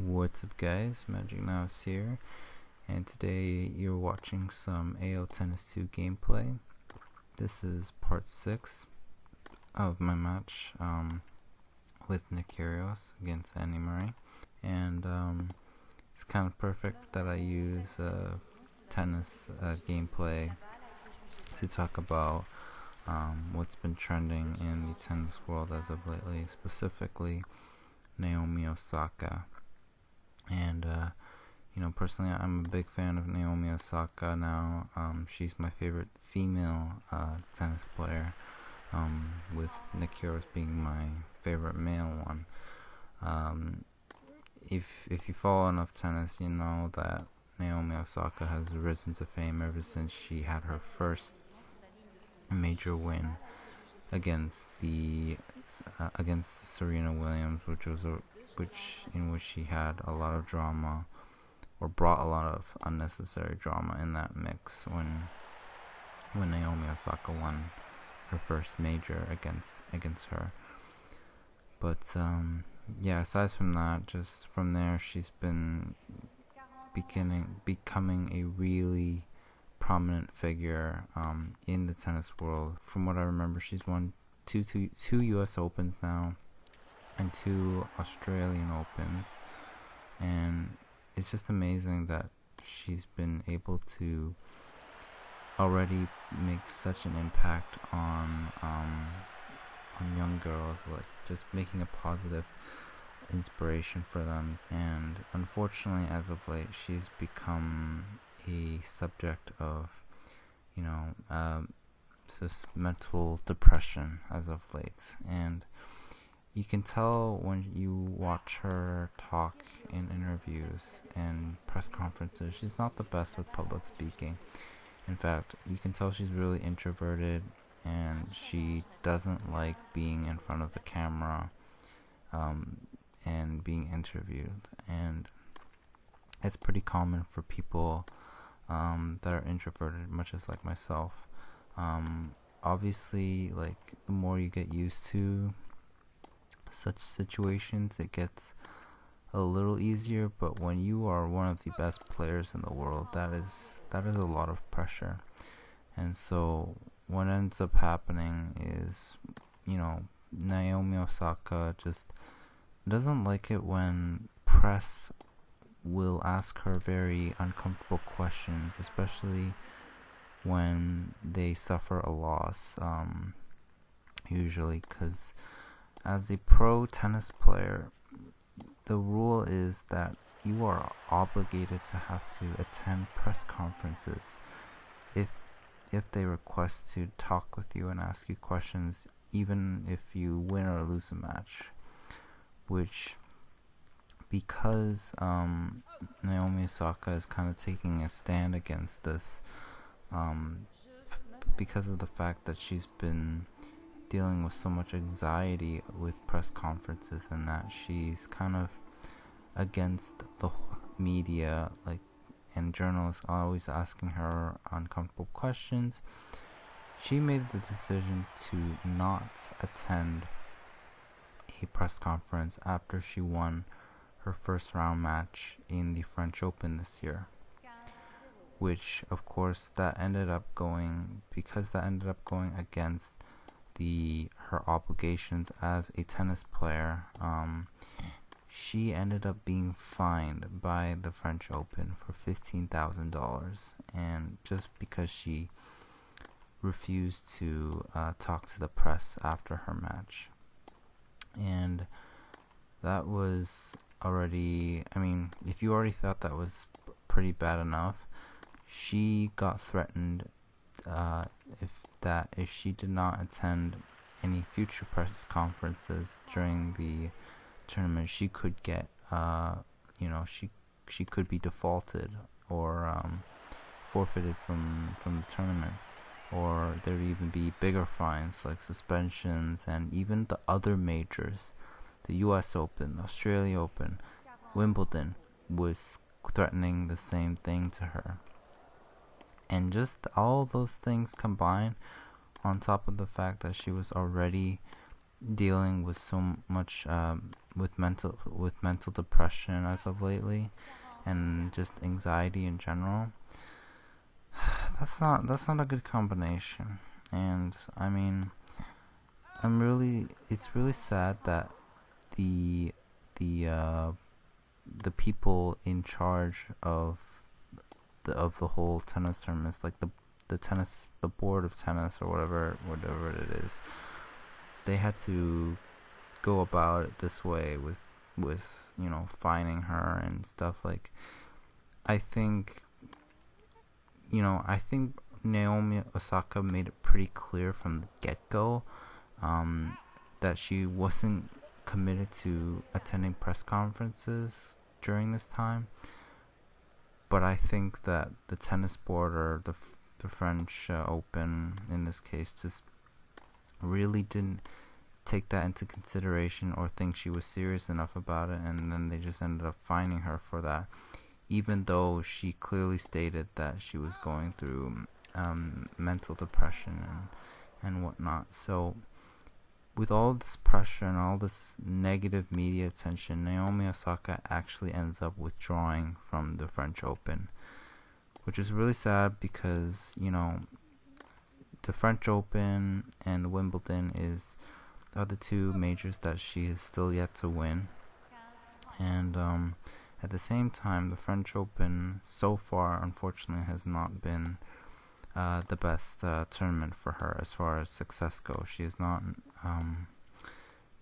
What's up, guys? Magic Mouse here, and today you're watching some AO Tennis 2 gameplay. This is part 6 of my match with Kyrgios against Andy Murray, and it's kind of perfect that I use tennis gameplay to talk about what's been trending in the tennis world as of lately, specifically Naomi Osaka. And personally, I'm a big fan of Naomi Osaka now. She's my favorite female tennis player, with Kyrgios being my favorite male one. If you follow enough tennis, you know that Naomi Osaka has risen to fame ever since she had her first major win against Serena Williams, in which she had a lot of drama, or brought a lot of unnecessary drama in that mix when Naomi Osaka won her first major against her. But aside from that, just from there, she's been becoming a really prominent figure in the tennis world. From what I remember, she's won two U.S. Opens now and 2 Australian Opens, and it's just amazing that she's been able to already make such an impact on young girls, like just making a positive inspiration for them. And unfortunately, as of late, she's become a subject of mental depression as of late, and you can tell when you watch her talk in interviews and press conferences. She's not the best with public speaking. In fact, you can tell she's really introverted, and she doesn't like being in front of the camera and being interviewed. And it's pretty common for people that are introverted, much as like myself. Obviously, like, the more you get used to such situations, it gets a little easier. But when you are one of the best players in the world, that is a lot of pressure. And so what ends up happening is, Naomi Osaka just doesn't like it when press will ask her very uncomfortable questions, especially when they suffer a loss, usually, because as a pro tennis player, the rule is that you are obligated to have to attend press conferences if they request to talk with you and ask you questions, even if you win or lose a match. Which, because Naomi Osaka is kind of taking a stand against this, because of the fact that she's been dealing with so much anxiety with press conferences, and that she's kind of against the media, and journalists always asking her uncomfortable questions. She made the decision to not attend a press conference after she won her first round match in the French Open this year, which of course that ended up going against her obligations as a tennis player. She ended up being fined by the French Open for $15,000, and just because she refused to talk to the press after her match. And that was already, if you already thought that was pretty bad enough, she got threatened if she did not attend any future press conferences during the tournament, she could get she could be defaulted or forfeited from the tournament, or there would even be bigger fines like suspensions. And even the other majors, the US Open, Australia Open, Wimbledon, was threatening the same thing to her. And just all those things combined, on top of the fact that she was already dealing with so much with mental depression as of lately, and just anxiety in general. That's not a good combination. And I mean, it's really sad that the the uh the people in charge of the whole tennis tournament, like the board of tennis, or whatever it is, they had to go about it this way with fining her and stuff. Like, I think I think Naomi Osaka made it pretty clear from the get-go, that she wasn't committed to attending press conferences during this time. But I think that the tennis board, or the French Open in this case, just really didn't take that into consideration or think she was serious enough about it, and then they just ended up fining her for that, even though she clearly stated that she was going through mental depression and whatnot. So with all this pressure and all this negative media attention, Naomi Osaka actually ends up withdrawing from the French Open, which is really sad because, the French Open and Wimbledon are the two majors that she is still yet to win. And at the same time, the French Open so far, unfortunately, has not been the best tournament for her as far as success goes. She has not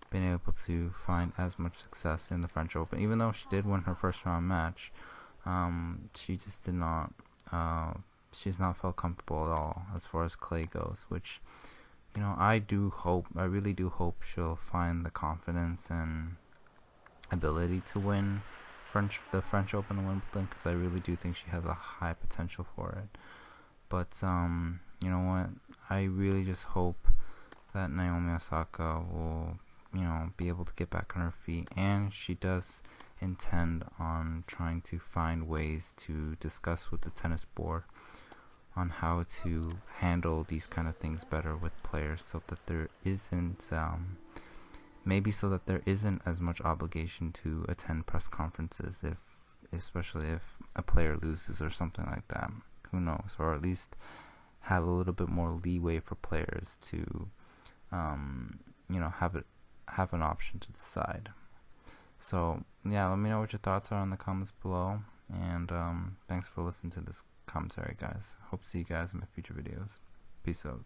been able to find as much success in the French Open, even though she did win her first round match. She just did not. She's not felt comfortable at all as far as clay goes, which I really do hope she'll find the confidence and ability to win the French Open and Wimbledon, because I really do think she has a high potential for it. But you know what? I really just hope that Naomi Osaka will, be able to get back on her feet, and she does intend on trying to find ways to discuss with the tennis board on how to handle these kind of things better with players, so that there isn't as much obligation to attend press conferences, especially if a player loses or something like that. Who knows? Or at least have a little bit more leeway for players to have an option to decide. So yeah, let me know what your thoughts are in the comments below, and thanks for listening to this commentary, guys. Hope to see you guys in my future videos. Peace out.